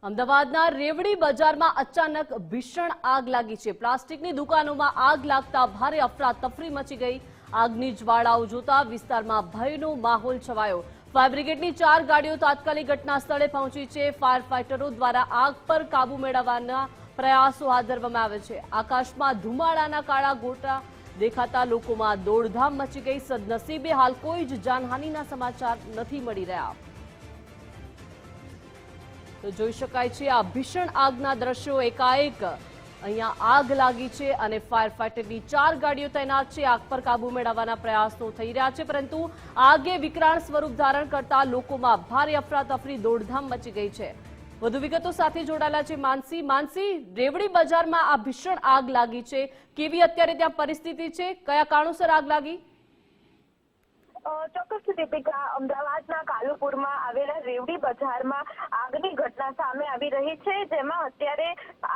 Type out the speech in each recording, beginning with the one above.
અમદાવાદના રેવડી બજારમાં અચાનક ભીષણ આગ લાગી છે। પ્લાસ્ટિકની દુકાનોમાં આગ લાગતા ભારે અફરાતફરી મચી ગઈ। આગની જ્વાળાઓ જોતા વિસ્તારમાં ભયનો માહોલ છવાયો। ફાયર બ્રિગેડની 4 ગાડીઓ તાત્કાલિક ઘટના સ્થળે પહોંચી છે। ફાયર ફાઇટરો દ્વારા આગ પર કાબુ મેળવવાના પ્રયાસો હાથ ધરવામાં આવે છે। આકાશમાં ધુમાડાના કાળા ગોટા દેખાતા લોકોમાં દોડધામ મચી ગઈ। સદનસીબે હાલ કોઈ જ જાનહાનિના સમાચાર નથી મળી રહ્યા। તો જોઈ શકાય છે આ ભીષણ આગના દ્રશ્યો। એકાએક અહીંયા આગ લાગી છે અને ફાયર ફાઇટરની 4 ગાડીઓ તૈનાત છે। આગ પર કાબુ મેળવવાના પ્રયાસો થઈ રહ્યા છે, પરંતુ આગે વિકરાળ સ્વરૂપ ધારણ કરતા લોકોમાં ભારે અફરાતફરી દોડધામ મચી ગઈ છે। વધુ વિગતો સાથે જોડાયેલા છે માનસી। રેવડી બજારમાં આ ભીષણ આગ લાગી છે, કેવી અત્યારે ત્યાં પરિસ્થિતિ છે, કયા કારણોસર આગ લાગી? ચોક્કસ દીપિકા, અમદાવાદના કાલુપુરમાં આવેલા રેવડી બજારમાં આગની ઘટના સામે આવી રહી છે, જેમાં અત્યારે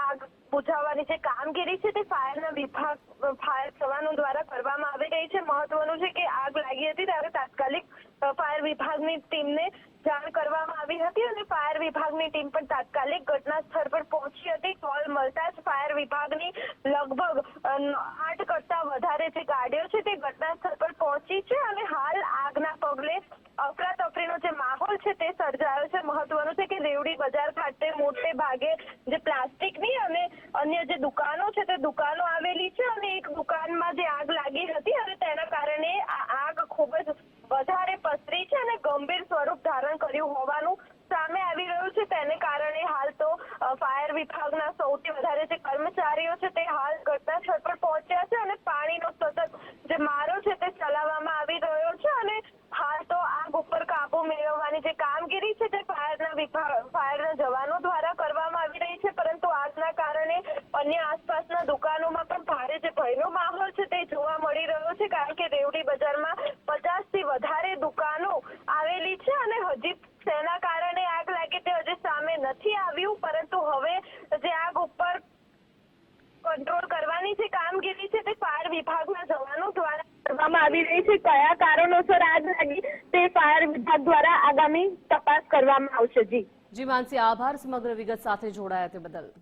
આગ બુઝાવવાની જે કામગીરી છે તે ફાયર જવાનો દ્વારા કરવામાં આવી રહી છે। મહત્વનું છે કે આગ લાગી હતી ત્યારે તાત્કાલિક ફાયર વિભાગની ટીમને જાણ કરવામાં આવી હતી અને ફાયર વિભાગની ટીમ પણ તાત્કાલિક ઘટના સ્થળ પર પહોંચી હતી। કોલ મળતા જ ફાયર વિભાગની લગભગ 8 કરતા વધારે જે ગાડીઓ છે તે ઘટના સ્થળ પર પહોંચી છે અને હાલ આગના પગલે અફરાતફરીનો જે માહોલ છે તે સર્જાયો છે। મહત્વનું છે કે રેવડી બજાર ખાતે મોટે ભાગે જે પ્લાસ્ટિકની અને અન્ય જે દુકાનો છે તે દુકાનો આવેલી છે અને એક દુકાનમાં જે આગ લાગી હતી અને તેના કારણે આ આગ ખૂબ જ વધારે પસરી છે અને ગંભીર સ્વરૂપ ધારણ કર્યું હોવાનું સામે આવી રહ્યું છે। તેને કારણે હાલ તો ફાયર વિભાગના સૌથી વધારે જે કર્મચારીઓ છે તે હાલ ઘટના સ્થળ પર પહોંચ્યા છે અને પાણીનો સતત જે મારો છે તે ચલાવવામાં આવી રહ્યો છે અને હાલ તો આગ ઉપર કાબુ મેળવવાની જે કામગીરી છે તે ફાયરના જવાનો દ્વારા કરવામાં આવી રહી છે, પરંતુ આગના કારણે અન્ય આસપાસના દુકાનોમાં પણ ભારે જે ભયનો માહોલ છે તે જોવા મળી રહ્યો છે, કારણ કે રેવડી બજારમાં 50 થી વધારે દુકાનો આવેલી છે અને હજી તેના કારણે આગ લાગી તે હજી સામે નથી આવ્યું, પરંતુ હવે જે આગ ઉપર કંટ્રોલ કરવાની જે કામગીરી છે તે ફાયર વિભાગના જવાનો દ્વારા કરવામાં આવી રહી છે। કયા કારણોસર આગ લાગી તે ફાયર વિભાગ દ્વારા આગામી તપાસ કરવામાં આવશે। જી માનસી, આભાર સમગ્ર વિગત સાથે જોડાયા તે બદલ।